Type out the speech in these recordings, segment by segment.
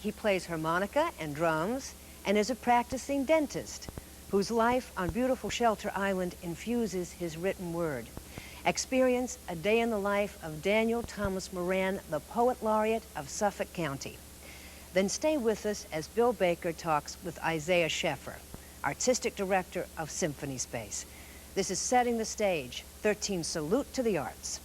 He plays harmonica and drums and is a practicing dentist whose life on beautiful Shelter Island infuses his written word. Experience a day in the life of Daniel Thomas Moran, the Poet Laureate of Suffolk County. Then stay with us as Bill Baker talks with Isaiah Sheffer, Artistic Director of Symphony Space. This is Setting the Stage, 13 Salute to the Arts.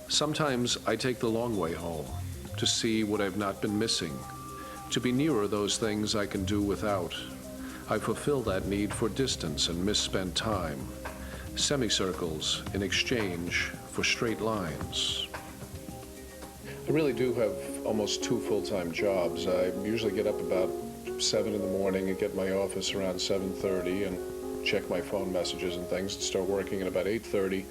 Sometimes I take the long way home to see what I've not been missing, to be nearer those things I can do without. I fulfill that need for distance and misspent time, semicircles in exchange for straight lines. I really do have almost 2 full-time jobs. I usually get up about 7 in the morning and get in my office around 7:30 and check my phone messages and things and start working at about 8:30.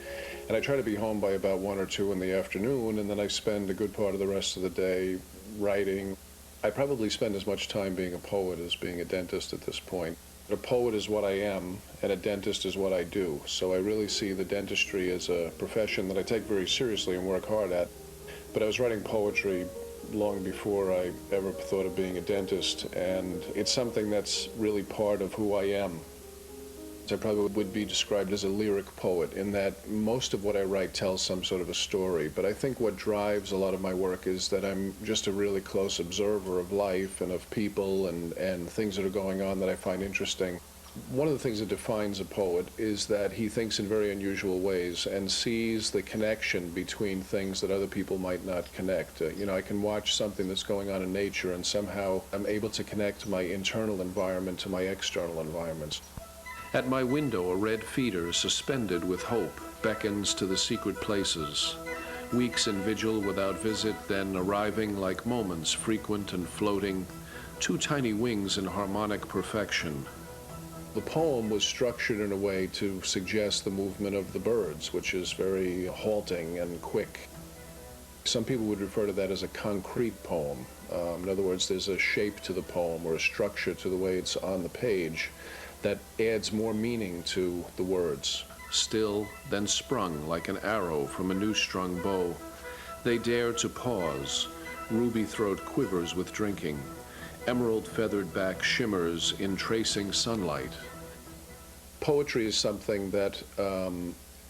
And I try to be home by about 1 or 2 in the afternoon, and then I spend a good part of the rest of the day writing. I probably spend as much time being a poet as being a dentist at this point. A poet is what I am, and a dentist is what I do. So I really see the dentistry as a profession that I take very seriously and work hard at. But I was writing poetry long before I ever thought of being a dentist, and it's something that's really part of who I am. I probably would be described as a lyric poet in that most of what I write tells some sort of a story, but I think what drives a lot of my work is that I'm just a really close observer of life and of people and things that are going on that I find interesting. One of the things that defines a poet is that he thinks in very unusual ways and sees the connection between things that other people might not connect. I can watch something that's going on in nature and somehow I'm able to connect my internal environment to my external environments. At my window, a red feeder, suspended with hope, beckons to the secret places. Weeks in vigil without visit, then arriving like moments, frequent and floating, 2 tiny wings in harmonic perfection. The poem was structured in a way to suggest the movement of the birds, which is very halting and quick. Some people would refer to that as a concrete poem. In other words, there's a shape to the poem or a structure to the way it's on the page that adds more meaning to the words. Still, then sprung like an arrow from a new-strung bow. They dare to pause. Ruby throat quivers with drinking. Emerald feathered back shimmers in tracing sunlight. Poetry is something that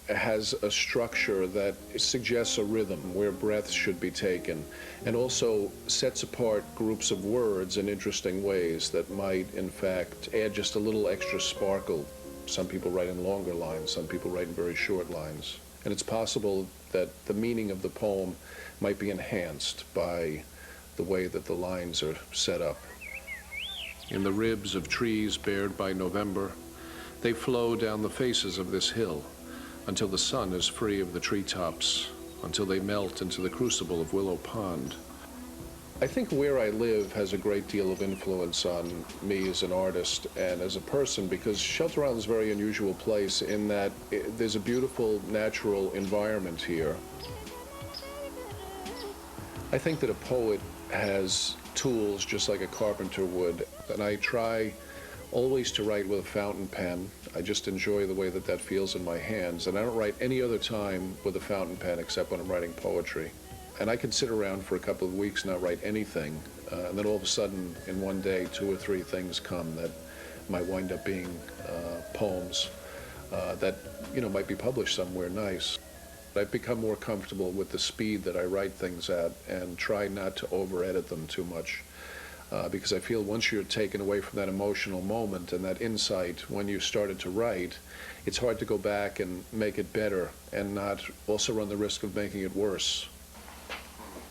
has a structure that suggests a rhythm where breaths should be taken, and also sets apart groups of words in interesting ways that might, in fact, add just a little extra sparkle. Some people write in longer lines, some people write in very short lines. And it's possible that the meaning of the poem might be enhanced by the way that the lines are set up. In the ribs of trees bared by November, they flow down the faces of this hill, until the sun is free of the treetops, until they melt into the crucible of Willow Pond. I think where I live has a great deal of influence on me as an artist and as a person, because Shelter Island is a very unusual place in that there's a beautiful natural environment here. I think that a poet has tools just like a carpenter would, and I try always to write with a fountain pen. I just enjoy the way that that feels in my hands, and I don't write any other time with a fountain pen except when I'm writing poetry. And I can sit around for a couple of weeks and not write anything, and then all of a sudden, in one day, 2 or 3 things come that might wind up being poems that might be published somewhere nice. I've become more comfortable with the speed that I write things at and try not to over-edit them too much. Because I feel once you're taken away from that emotional moment and that insight when you started to write, it's hard to go back and make it better and not also run the risk of making it worse.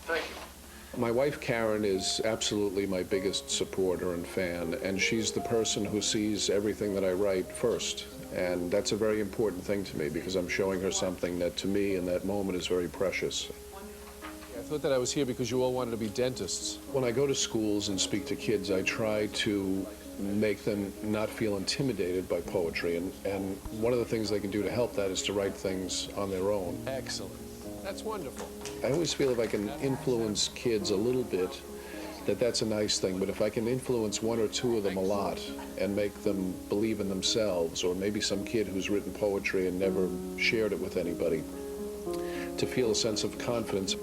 Thank you. My wife Karen is absolutely my biggest supporter and fan, and she's the person who sees everything that I write first. And that's a very important thing to me because I'm showing her something that to me in that moment is very precious. I thought that I was here because you all wanted to be dentists. When I go to schools and speak to kids, I try to make them not feel intimidated by poetry. And one of the things they can do to help that is to write things on their own. Excellent. That's wonderful. I always feel if I can influence kids a little bit that's a nice thing. But if I can influence one or two of them a lot and make them believe in themselves, or maybe some kid who's written poetry and never shared it with anybody, to feel a sense of confidence.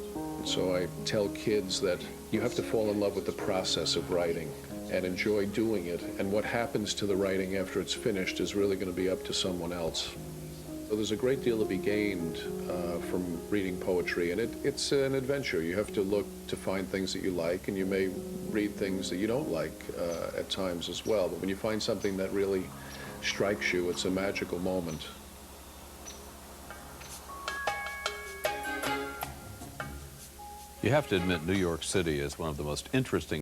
So I tell kids that you have to fall in love with the process of writing and enjoy doing it, and what happens to the writing after it's finished is really going to be up to someone else. So there's a great deal to be gained from reading poetry, and it's an adventure. You have to look to find things that you like, and you may read things that you don't like at times as well. But when you find something that really strikes you, it's a magical moment. You have to admit, New York City is one of the most interesting